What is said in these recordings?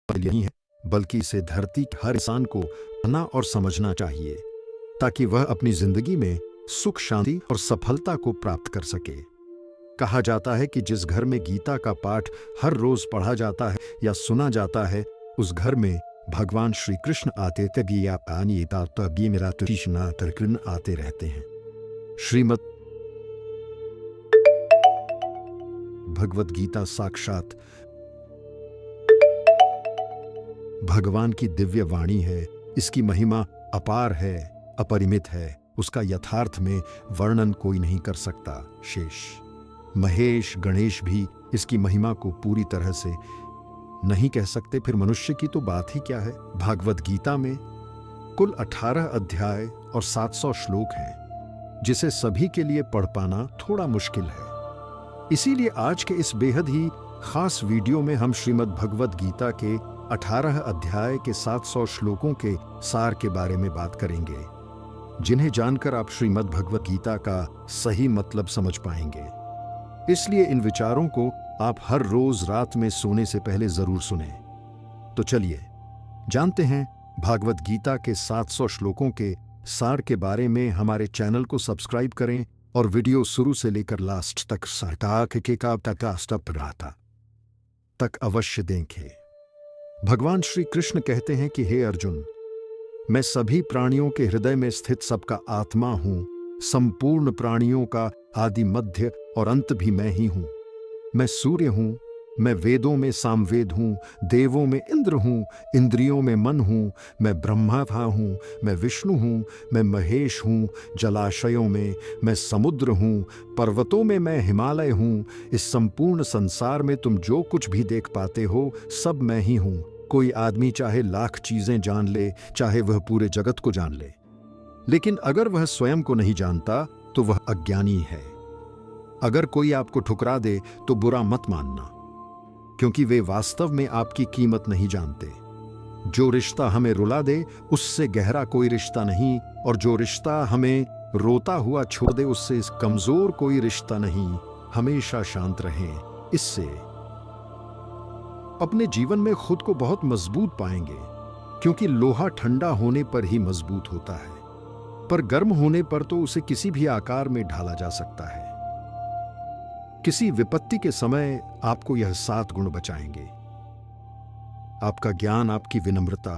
नहीं है, बल्कि इसे धरती के हर इंसान को पढ़ना और समझना चाहिए ताकि वह अपनी जिंदगी में सुख, शांति और सफलता को प्राप्त कर सके। कहा जाता है कि जिस घर में गीता का पाठ हर रोज पढ़ा जाता है या सुना जाता है, उस घर में भगवान श्री कृष्ण आते आते रहते हैं। श्रीमद् भगवत गीता साक्षात भगवान की दिव्य वाणी है। इसकी महिमा अपार है, अपरिमित है। उसका यथार्थ में वर्णन कोई नहीं कर सकता। शेष, महेश, गणेश भी इसकी महिमा को पूरी तरह से नहीं कह सकते, फिर मनुष्य की तो बात ही क्या है। भागवत गीता में कुल 18 अध्याय और 700 श्लोक हैं, जिसे सभी के लिए पढ़ पाना थोड़ा मुश्किल है। इसीलिए आज के इस बेहद ही खास वीडियो में हम श्रीमद् भगवत गीता के 18 अध्याय के 700 श्लोकों के सार के बारे में बात करेंगे, जिन्हें जानकर आप श्रीमद् भगवत गीता का सही मतलब समझ पाएंगे। इसलिए इन विचारों को आप हर रोज रात में सोने से पहले जरूर सुनें। तो चलिए जानते हैं भागवत गीता के 700 श्लोकों के सार के बारे में। हमारे चैनल को सब्सक्राइब करें और वीडियो शुरू से लेकर लास्ट तक अवश्य देखें। भगवान श्री कृष्ण कहते हैं कि हे अर्जुन, मैं सभी प्राणियों के हृदय में स्थित सबका आत्मा हूं। संपूर्ण प्राणियों का आदि, मध्य और अंत भी मैं ही हूं। मैं सूर्य हूं, मैं वेदों में सामवेद हूं, देवों में इंद्र हूं, इंद्रियों में मन हूं, मैं ब्रह्मा हूं, मैं विष्णु हूं, मैं महेश हूं, जलाशयों में मैं समुद्र हूं, पर्वतों में मैं हिमालय हूं। इस संपूर्ण संसार में तुम जो कुछ भी देख पाते हो, सब मैं ही हूं। कोई आदमी चाहे लाख चीजें जान ले, चाहे वह पूरे जगत को जान ले, लेकिन अगर वह स्वयं को नहीं जानता तो वह अज्ञानी है। अगर कोई आपको ठुकरा दे तो बुरा मत मानना, क्योंकि वे वास्तव में आपकी कीमत नहीं जानते। जो रिश्ता हमें रुला दे उससे गहरा कोई रिश्ता नहीं, और जो रिश्ता हमें रोता हुआ छोड़ दे उससे कमजोर कोई रिश्ता नहीं। हमेशा शांत रहें। इससे अपने जीवन में खुद को बहुत मजबूत पाएंगे, क्योंकि लोहा ठंडा होने पर ही मजबूत होता है, पर गर्म होने पर तो उसे किसी भी आकार में ढाला जा सकता है। किसी विपत्ति के समय आपको यह 7 गुण बचाएंगे: आपका ज्ञान, आपकी विनम्रता,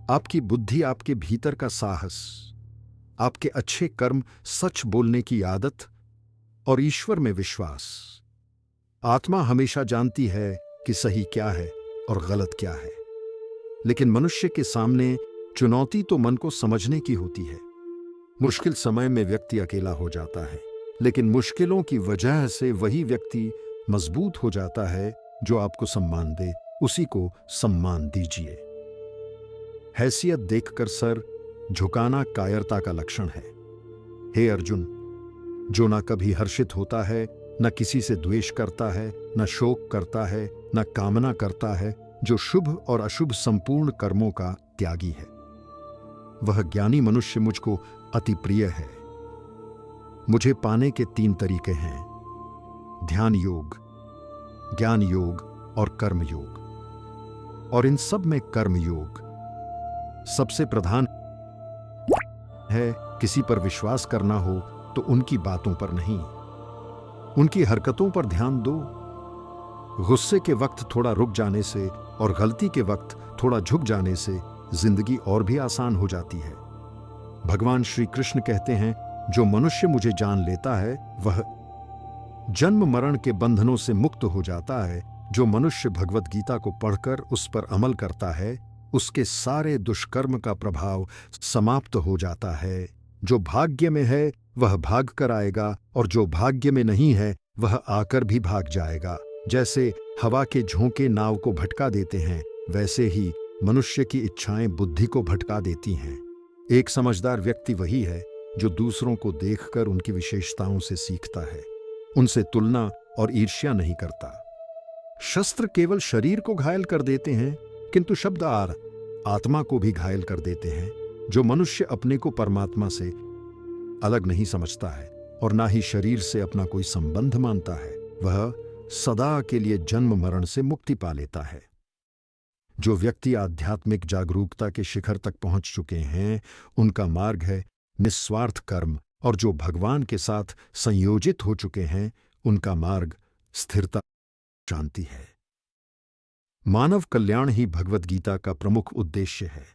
आपकी बुद्धि, आपके भीतर का साहस, आपके अच्छे कर्म, सच बोलने की आदत और ईश्वर में विश्वास। आत्मा हमेशा जानती है कि सही क्या है और गलत क्या है, लेकिन मनुष्य के सामने चुनौती तो मन को समझने की होती है। मुश्किल समय में व्यक्ति अकेला हो जाता है, लेकिन मुश्किलों की वजह से वही व्यक्ति मजबूत हो जाता है। जो आपको सम्मान दे उसी को सम्मान दीजिए। हैसियत देखकर सर झुकाना कायरता का लक्षण है। हे अर्जुन, जो ना कभी हर्षित होता है, न किसी से द्वेष करता है, न शोक करता है, न कामना करता है, जो शुभ और अशुभ संपूर्ण कर्मों का त्यागी है, वह ज्ञानी मनुष्य मुझको अति प्रिय है। मुझे पाने के 3 तरीके हैं: ध्यान योग, ज्ञान योग और कर्म योग। और इन सब में कर्म योग सबसे प्रधान है। किसी पर विश्वास करना हो तो उनकी बातों पर नहीं, उनकी हरकतों पर ध्यान दो। गुस्से के वक्त थोड़ा रुक जाने से और गलती के वक्त थोड़ा झुक जाने से जिंदगी और भी आसान हो जाती है। भगवान श्री कृष्ण कहते हैं, जो मनुष्य मुझे जान लेता है वह जन्म मरण के बंधनों से मुक्त हो जाता है। जो मनुष्य भगवत गीता को पढ़कर उस पर अमल करता है, उसके सारे दुष्कर्म का प्रभाव समाप्त हो जाता है। जो भाग्य में है वह भाग कर आएगा, और जो भाग्य में नहीं है वह आकर भी भाग जाएगा। जैसे हवा के झोंके नाव को भटका देते हैं, वैसे ही मनुष्य की इच्छाएं बुद्धि को भटका देती हैं। एक समझदार व्यक्ति वही है जो दूसरों को देखकर उनकी विशेषताओं से सीखता है, उनसे तुलना और ईर्ष्या नहीं करता। शस्त्र केवल शरीर को घायल कर देते हैं, किंतु शब्द आत्मा को भी घायल कर देते हैं। जो मनुष्य अपने को परमात्मा से अलग नहीं समझता है और ना ही शरीर से अपना कोई संबंध मानता है, वह सदा के लिए जन्म मरण से मुक्ति पा लेता है। जो व्यक्ति आध्यात्मिक जागरूकता के शिखर तक पहुंच चुके हैं, उनका मार्ग है निस्वार्थ कर्म, और जो भगवान के साथ संयोजित हो चुके हैं, उनका मार्ग स्थिरता, शांति है। मानव कल्याण ही भगवद गीता का प्रमुख उद्देश्य है।